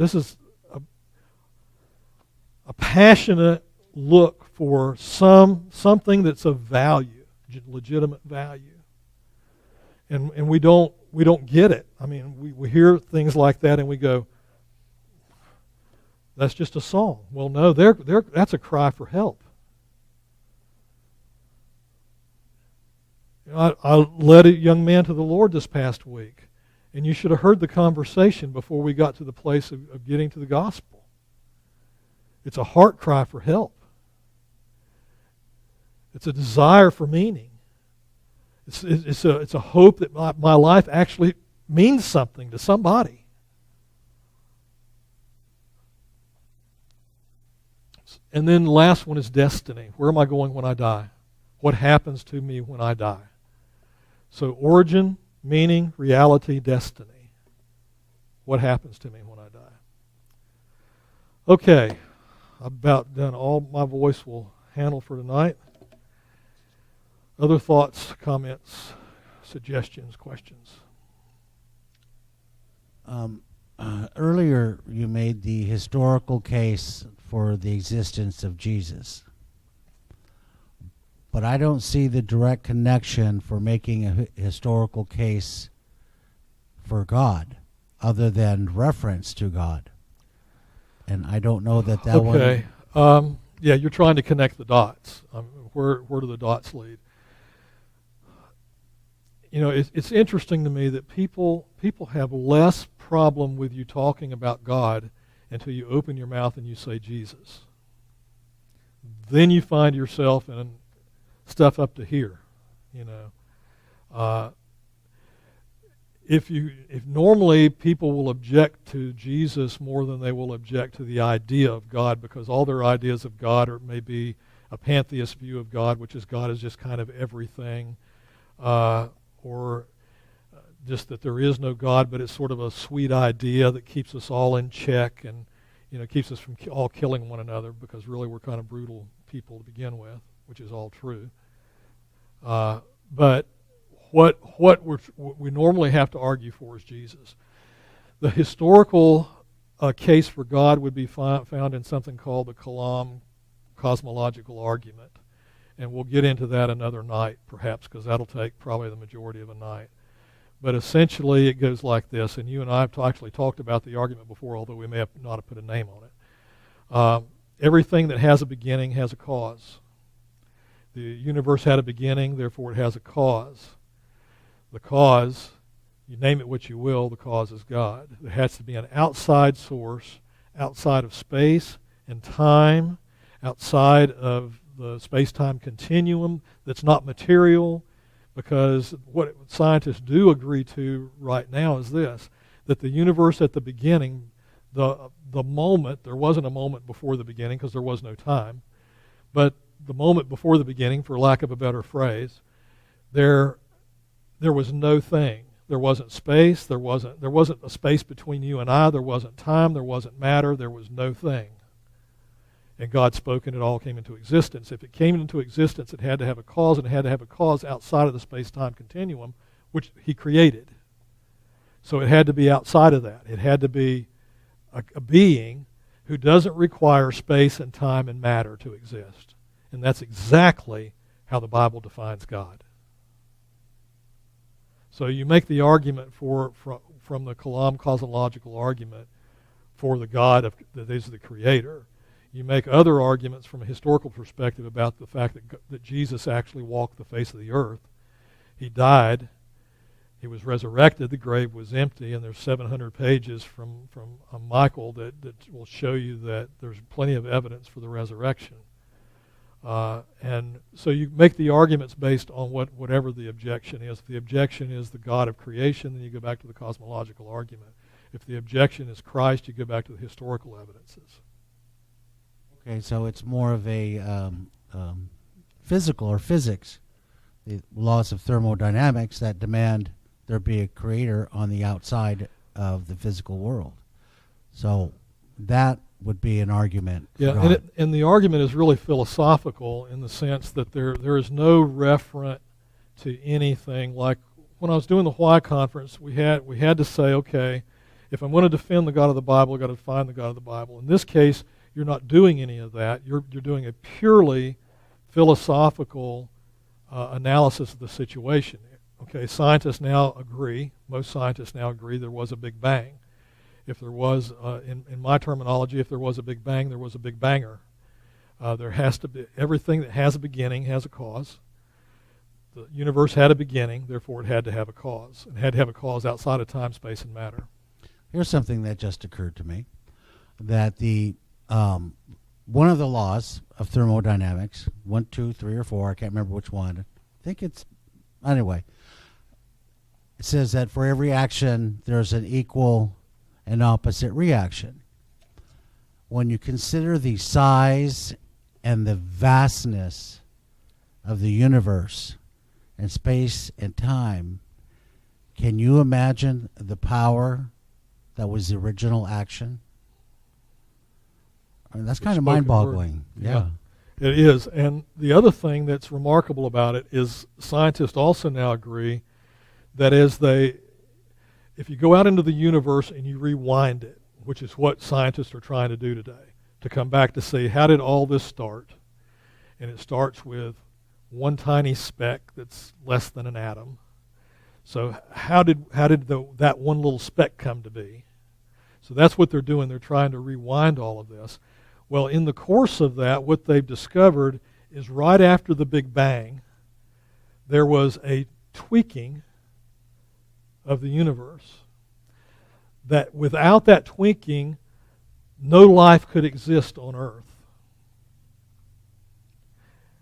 passionate look for something that's of value, legitimate value, and we don't get it. I mean, we hear things like that and we go, "That's just a song." Well, no, that's a cry for help. I led a young man to the Lord this past week, and you should have heard the conversation before we got to the place of getting to the gospel. It's a heart cry for help. It's a desire for meaning. It's a hope that my life actually means something to somebody. And then the last one is destiny. Where am I going when I die? What happens to me when I die? So origin, meaning, reality, destiny. What happens to me when I die? Okay, I've about done all my voice will handle for tonight. Other thoughts, comments, suggestions, questions? Earlier you made the historical case for the existence of Jesus. But I don't see the direct connection for making a historical case for God other than reference to God. And I don't know that one... Okay. Yeah, you're trying to connect the dots. Where do the dots lead? It's interesting to me that people have less problem with you talking about God until you open your mouth and you say Jesus. Then you find yourself in stuff up to here, If normally people will object to Jesus more than they will object to the idea of God, because all their ideas of God may be a pantheist view of God, which is God is just kind of everything, or just that there is no God, but it's sort of a sweet idea that keeps us all in check and keeps us from all killing one another, because really we're kind of brutal people to begin with, which is all true. But what we normally have to argue for is Jesus. The historical case for God would be found in something called the Kalam cosmological argument. And we'll get into that another night, perhaps, because that'll take probably the majority of a night. But essentially it goes like this, and you and I have actually talked about the argument before, although we may not have put a name on it. Everything that has a beginning has a cause. The universe had a beginning, therefore it has a cause. The cause, you name it what you will, the cause is God. There has to be an outside source, outside of space and time, outside of the space-time continuum that's not material, because what scientists do agree to right now is this, that the universe at the beginning, the moment, there wasn't a moment before the beginning because there was no time, but the moment before the beginning, for lack of a better phrase, there was no thing. There wasn't space, there wasn't a space between you and I, there wasn't time, there wasn't matter, there was no thing. And God spoke and it all came into existence. If it came into existence, it had to have a cause, and it had to have a cause outside of the space-time continuum, which He created. So it had to be outside of that. It had to be a being who doesn't require space and time and matter to exist. And that's exactly how the Bible defines God. So you make the argument from the Kalam cosmological argument for the God that is the Creator. You make other arguments from a historical perspective about the fact that Jesus actually walked the face of the earth. He died. He was resurrected. The grave was empty, and there's 700 pages from Michael that will show you that there's plenty of evidence for the resurrection. And so you make the arguments based on whatever the objection is. If the objection is the God of creation, then you go back to the cosmological argument. If the objection is Christ, you go back to the historical evidences. Okay, so it's more of a physical or physics, the laws of thermodynamics that demand there be a creator on the outside of the physical world. So that would be an argument. Yeah, and the argument is really philosophical in the sense that there is no referent to anything. Like when I was doing the Why conference, we had to say, okay, if I'm going to defend the God of the Bible, I've got to define the God of the Bible. In this case, you're not doing any of that. You're doing a purely philosophical analysis of the situation. Okay, scientists now agree, most scientists now agree there was a Big Bang. If there was, in my terminology, if there was a Big Bang, there was a Big Banger. There has to be, everything that has a beginning has a cause. The universe had a beginning, therefore it had to have a cause. It had to have a cause outside of time, space, and matter. Here's something that just occurred to me, that the one of the laws of thermodynamics, 1, 2, 3, or 4, I can't remember which one. I think it's, anyway, it says that for every action, there's an equal and opposite reaction. When you consider the size and the vastness of the universe and space and time, can you imagine the power that was the original action? I mean, that's kind of mind-boggling. Yeah. It is. And the other thing that's remarkable about it is scientists also now agree that if you go out into the universe and you rewind it, which is what scientists are trying to do today, to come back to see how did all this start? And it starts with one tiny speck that's less than an atom. So how did that one little speck come to be? So that's what they're doing. They're trying to rewind all of this. Well, in the course of that, what they've discovered is right after the Big Bang, there was a tweaking of the universe. That without that tweaking, no life could exist on Earth.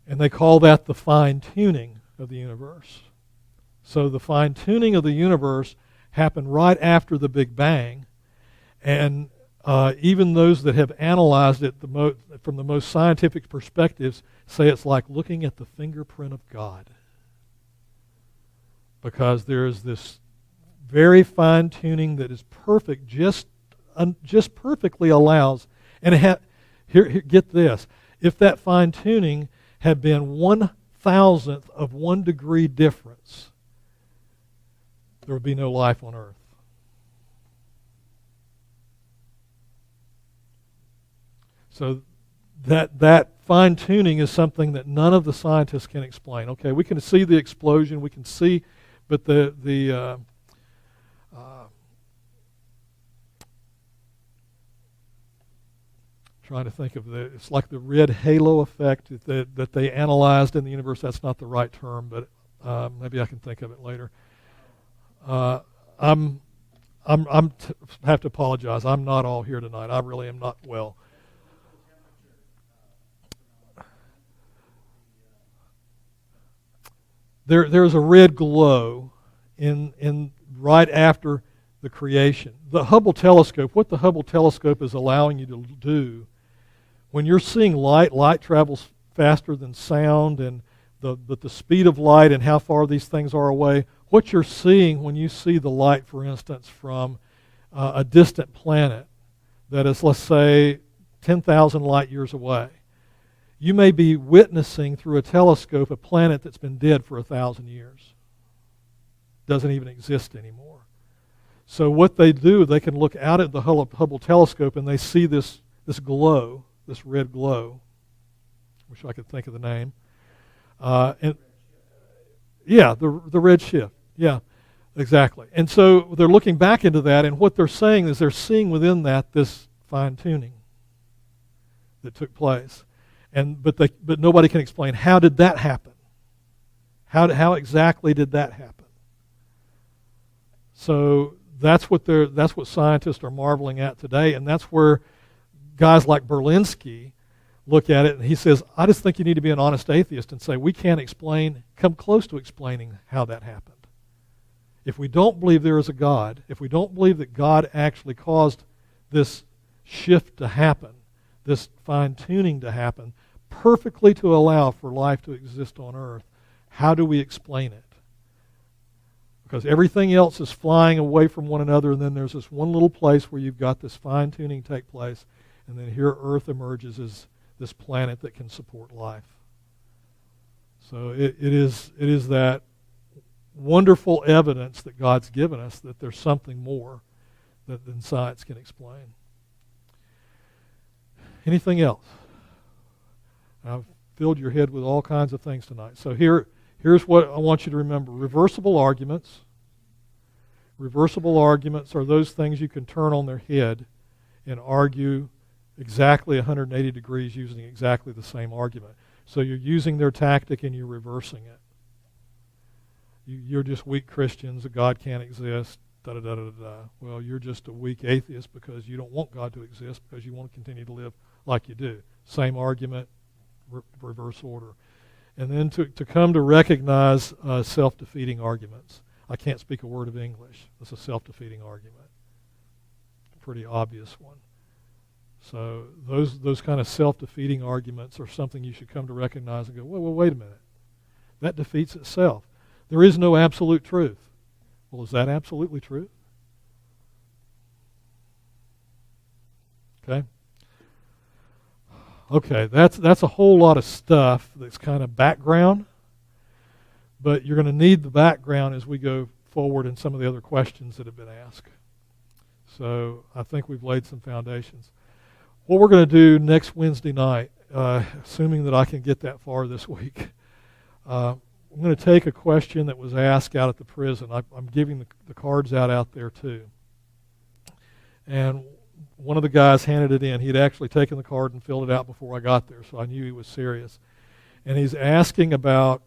And they call that the fine-tuning of the universe. So the fine-tuning of the universe happened right after the Big Bang, and even those that have analyzed it from the most scientific perspectives say it's like looking at the fingerprint of God. Because there is this very fine tuning that is perfect, just perfectly allows. And here, get this: if that fine tuning had been 1,000th of 1 degree difference, there would be no life on Earth. So that fine tuning is something that none of the scientists can explain. Okay, we can see the explosion, we can see, but trying to think of it's like the red halo effect that they analyzed in the universe. That's not the right term, but maybe I can think of it later. I have to apologize. I'm not all here tonight. I really am not well. There's a red glow in right after the creation. The Hubble telescope, what the Hubble telescope is allowing you to do, when you're seeing light travels faster than sound, but the speed of light and how far these things are away. What you're seeing when you see the light, for instance, from a distant planet that is, let's say, 10,000 light years away, you may be witnessing through a telescope a planet that's been dead for 1,000 years. Doesn't even exist anymore. So what they do, they can look out at the Hubble telescope and they see this glow, this red glow. Wish I could think of the name. The red shift. Yeah, exactly. And so they're looking back into that, and what they're saying is they're seeing within that this fine-tuning that took place. But nobody can explain, how did that happen? How exactly did that happen? So that's what scientists are marveling at today, and that's where guys like Berlinski look at it, and he says, I just think you need to be an honest atheist and say, we can't come close to explaining how that happened. If we don't believe there is a God, if we don't believe that God actually caused this shift to happen, this fine-tuning to happen, perfectly to allow for life to exist on earth, how do we explain it? Because everything else is flying away from one another, and then there's this one little place where you've got this fine-tuning take place, and then here Earth emerges as this planet that can support life. So it is that wonderful evidence that God's given us that there's something more than science can explain. Anything else? I've filled your head with all kinds of things tonight. So here's what I want you to remember. Reversible arguments. Reversible arguments are those things you can turn on their head and argue exactly 180 degrees using exactly the same argument. So you're using their tactic and you're reversing it. You're just weak Christians, that God can't exist, da-da-da-da-da. Well, you're just a weak atheist because you don't want God to exist because you want to continue to live like you do. Same argument, reverse order. And then to come to recognize self-defeating arguments. I can't speak a word of English. That's a self-defeating argument. A pretty obvious one. So those kind of self-defeating arguments are something you should come to recognize and go, well, wait a minute. That defeats itself. There is no absolute truth. Well, is that absolutely true? Okay. Okay, that's a whole lot of stuff that's kind of background, but you're going to need the background as we go forward in some of the other questions that have been asked. So I think we've laid some foundations. What we're going to do next Wednesday night, assuming that I can get that far this week, I'm going to take a question that was asked out at the prison. I'm giving the cards out there too. And one of the guys handed it in. He had actually taken the card and filled it out before I got there, so I knew he was serious. And he's asking about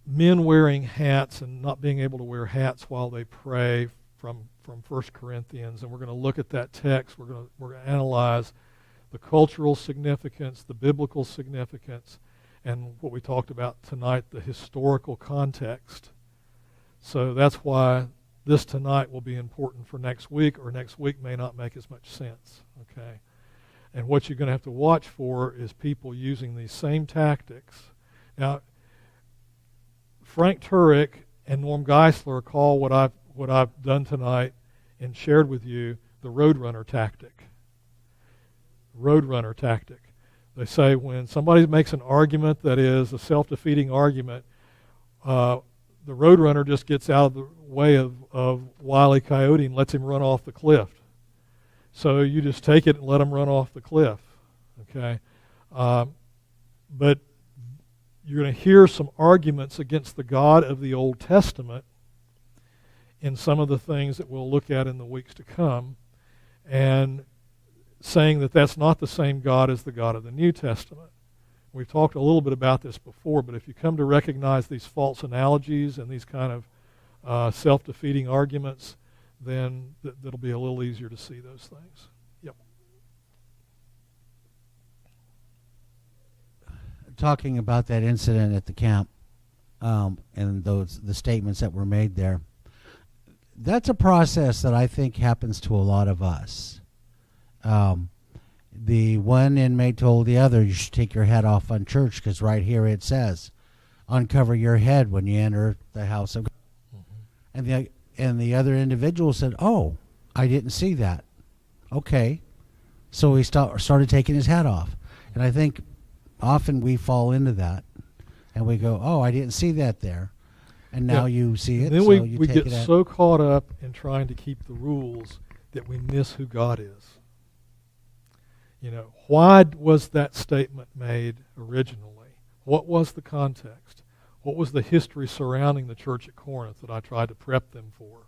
men wearing hats and not being able to wear hats while they pray from 1 Corinthians. And we're going to look at that text. We're going to analyze the cultural significance, the biblical significance, and what we talked about tonight, the historical context. So that's why this tonight will be important for next week, or next week may not make as much sense. Okay? And what you're going to have to watch for is people using these same tactics. Now, Frank Turek and Norm Geisler call what I've done tonight and shared with you the Roadrunner tactic. Roadrunner tactic. They say when somebody makes an argument that is a self-defeating argument, the Roadrunner just gets out of the way of Wile E. Coyote and lets him run off the cliff. So you just take it and let him run off the cliff. Okay? But you're going to hear some arguments against the God of the Old Testament in some of the things that we'll look at in the weeks to come, and saying that that's not the same God as the God of the New Testament. We've talked a little bit about this before, but if you come to recognize these false analogies and these kind of self-defeating arguments, then that'll be a little easier to see those things. Yep. Talking about that incident at the camp and the statements that were made there, that's a process that I think happens to a lot of us. The one inmate told the other, you should take your hat off on church because right here it says, uncover your head when you enter the house of God. Mm-hmm. And the other individual said, oh, I didn't see that. Okay. So he started taking his hat off. And I think often we fall into that and we go, oh, I didn't see that there. And now you see it. And then so we get so caught up in trying to keep the rules that we miss who God is. You know, why was that statement made originally? What was the context? What was the history surrounding the church at Corinth that I tried to prep them for?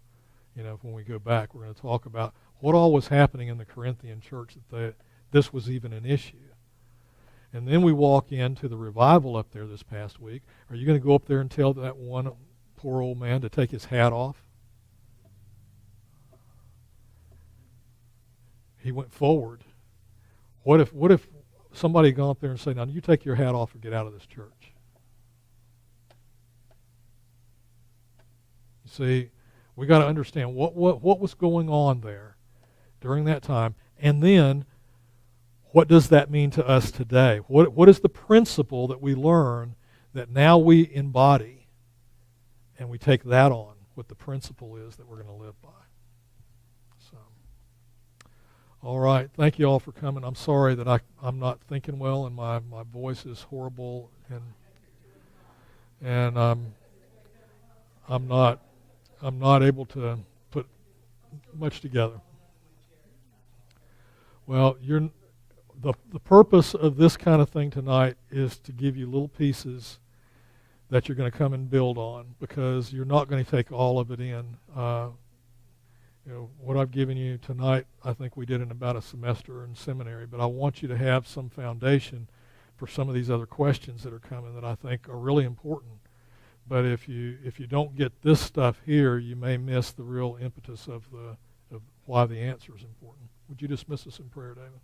You know, when we go back, we're going to talk about what all was happening in the Corinthian church that this was even an issue. And then we walk into the revival up there this past week. Are you going to go up there and tell that one poor old man to take his hat off? he went forward. What if somebody had gone up there and said, now you take your hat off or get out of this church? You see, we got to understand what was going on there during that time, and then what does that mean to us today? What is the principle that we learn that now we embody, and we take that on, what the principle is that we're going to live by? So, all right, thank you all for coming. I'm sorry that I'm not thinking well, and my voice is horrible, and I'm not able to put much together. Well, the purpose of this kind of thing tonight is to give you little pieces that you're going to come and build on, because you're not going to take all of it in. What I've given you tonight, I think we did in about a semester in seminary, but I want you to have some foundation for some of these other questions that are coming that I think are really important. But if you don't get this stuff here, you may miss the real impetus of why the answer is important. Would you dismiss us in prayer, David?